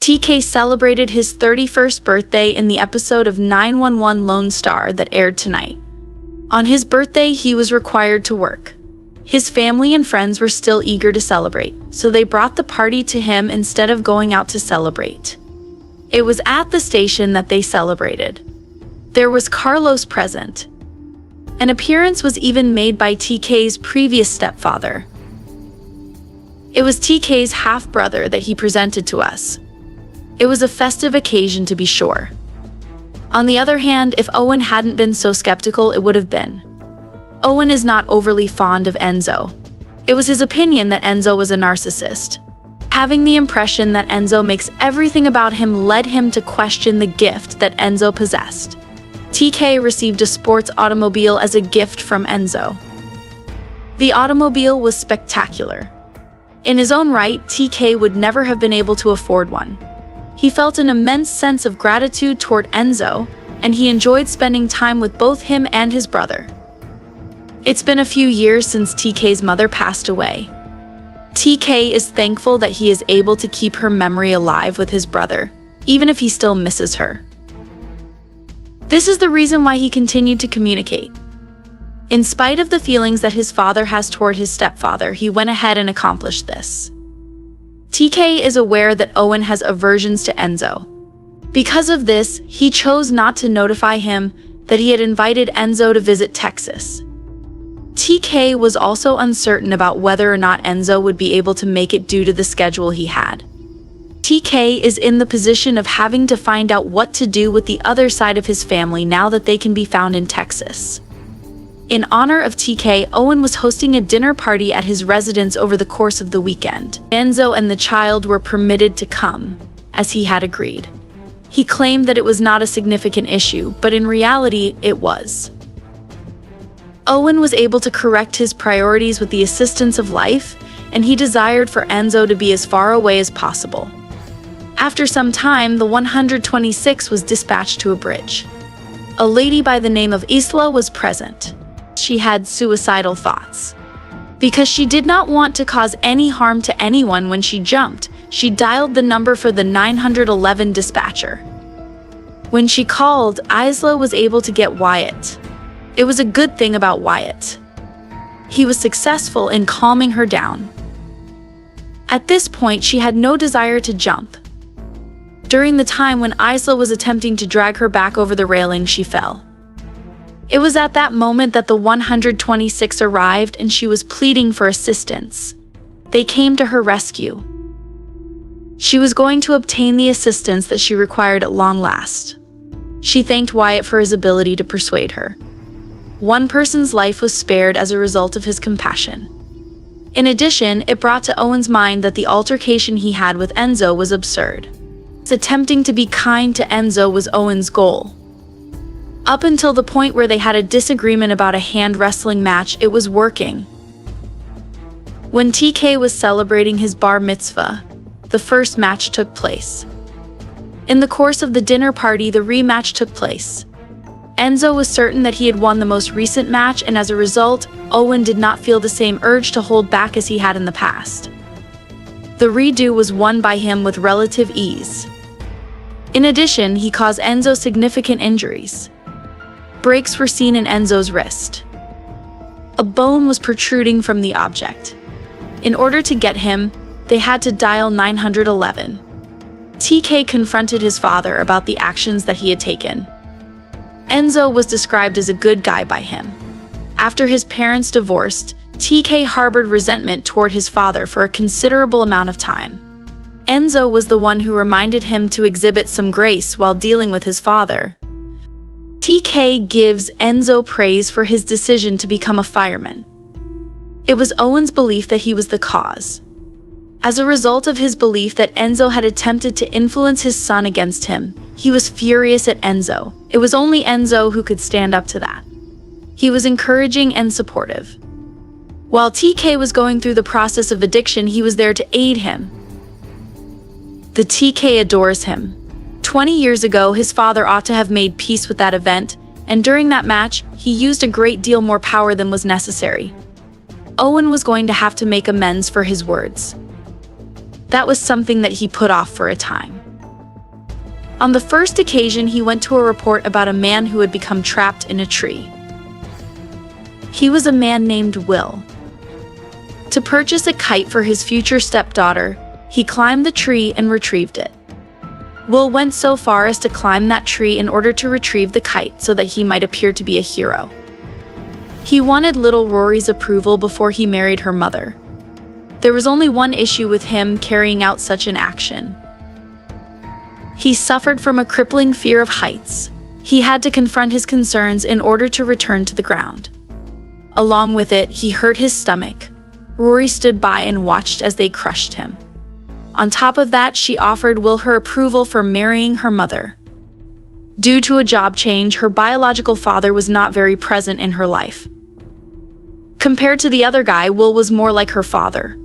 TK celebrated his 31st birthday in the episode of 911 Lone Star that aired tonight. On his birthday, he was required to work. His family and friends were still eager to celebrate, so they brought the party to him instead of going out to celebrate. It was at the station that they celebrated. There was Carlos present. An appearance was even made by TK's previous stepfather. It was TK's half-brother that he presented to us. It was a festive occasion, to be sure. On the other hand, if Owen hadn't been so skeptical, it would have been. Owen is not overly fond of Enzo. It was his opinion that Enzo was a narcissist. Having the impression that Enzo makes everything about him led him to question the gift that Enzo possessed. TK received a sports automobile as a gift from Enzo. The automobile was spectacular. In his own right, TK would never have been able to afford one. He felt an immense sense of gratitude toward Enzo, and he enjoyed spending time with both him and his brother. It's been a few years since TK's mother passed away. TK is thankful that he is able to keep her memory alive with his brother, even if he still misses her. This is the reason why he continued to communicate. In spite of the feelings that his father has toward his stepfather, he went ahead and accomplished this. TK is aware that Owen has aversions to Enzo. Because of this, he chose not to notify him that he had invited Enzo to visit Texas. TK was also uncertain about whether or not Enzo would be able to make it due to the schedule he had. TK is in the position of having to find out what to do with the other side of his family now that they can be found in Texas. In honor of TK, Owen was hosting a dinner party at his residence over the course of the weekend. Enzo and the child were permitted to come, as he had agreed. He claimed that it was not a significant issue, but in reality, it was. Owen was able to correct his priorities with the assistance of life, and he desired for Enzo to be as far away as possible. After some time, the 126 was dispatched to a bridge. A lady by the name of Isla was present. She had suicidal thoughts. Because she did not want to cause any harm to anyone when she jumped, she dialed the number for the 911 dispatcher. When she called, Isla was able to get Wyatt. It was a good thing about Wyatt. He was successful in calming her down. At this point, she had no desire to jump. During the time when Isla was attempting to drag her back over the railing, she fell. It was at that moment that the 126 arrived and she was pleading for assistance. They came to her rescue. She was going to obtain the assistance that she required at long last. She thanked Wyatt for his ability to persuade her. One person's life was spared as a result of his compassion. In addition, it brought to Owen's mind that the altercation he had with Enzo was absurd. Attempting to be kind to Enzo was Owen's goal. Up until the point where they had a disagreement about a hand wrestling match, it was working. When TK was celebrating his bar mitzvah, the first match took place. In the course of the dinner party, the rematch took place. Enzo was certain that he had won the most recent match, and as a result, Owen did not feel the same urge to hold back as he had in the past. The redo was won by him with relative ease. In addition, he caused Enzo significant injuries. Breaks were seen in Enzo's wrist. A bone was protruding from the object. In order to get him, they had to dial 911. TK confronted his father about the actions that he had taken. Enzo was described as a good guy by him. After his parents divorced, TK harbored resentment toward his father for a considerable amount of time. Enzo was the one who reminded him to exhibit some grace while dealing with his father. TK gives Enzo praise for his decision to become a fireman. It was Owen's belief that he was the cause. As a result of his belief that Enzo had attempted to influence his son against him, he was furious at Enzo. It was only Enzo who could stand up to that. He was encouraging and supportive. While TK was going through the process of addiction, he was there to aid him. The TK adores him. 20 years ago, his father ought to have made peace with that event, and during that match, he used a great deal more power than was necessary. Owen was going to have to make amends for his words. That was something that he put off for a time. On the first occasion, he went to a report about a man who had become trapped in a tree. He was a man named Will. To purchase a kite for his future stepdaughter, he climbed the tree and retrieved it. Will went so far as to climb that tree in order to retrieve the kite so that he might appear to be a hero. He wanted little Rory's approval before he married her mother. There was only one issue with him carrying out such an action. He suffered from a crippling fear of heights. He had to confront his concerns in order to return to the ground. Along with it, he hurt his stomach. Rory stood by and watched as they crushed him. On top of that, she offered Will her approval for marrying her mother. Due to a job change, her biological father was not very present in her life. Compared to the other guy, Will was more like her father.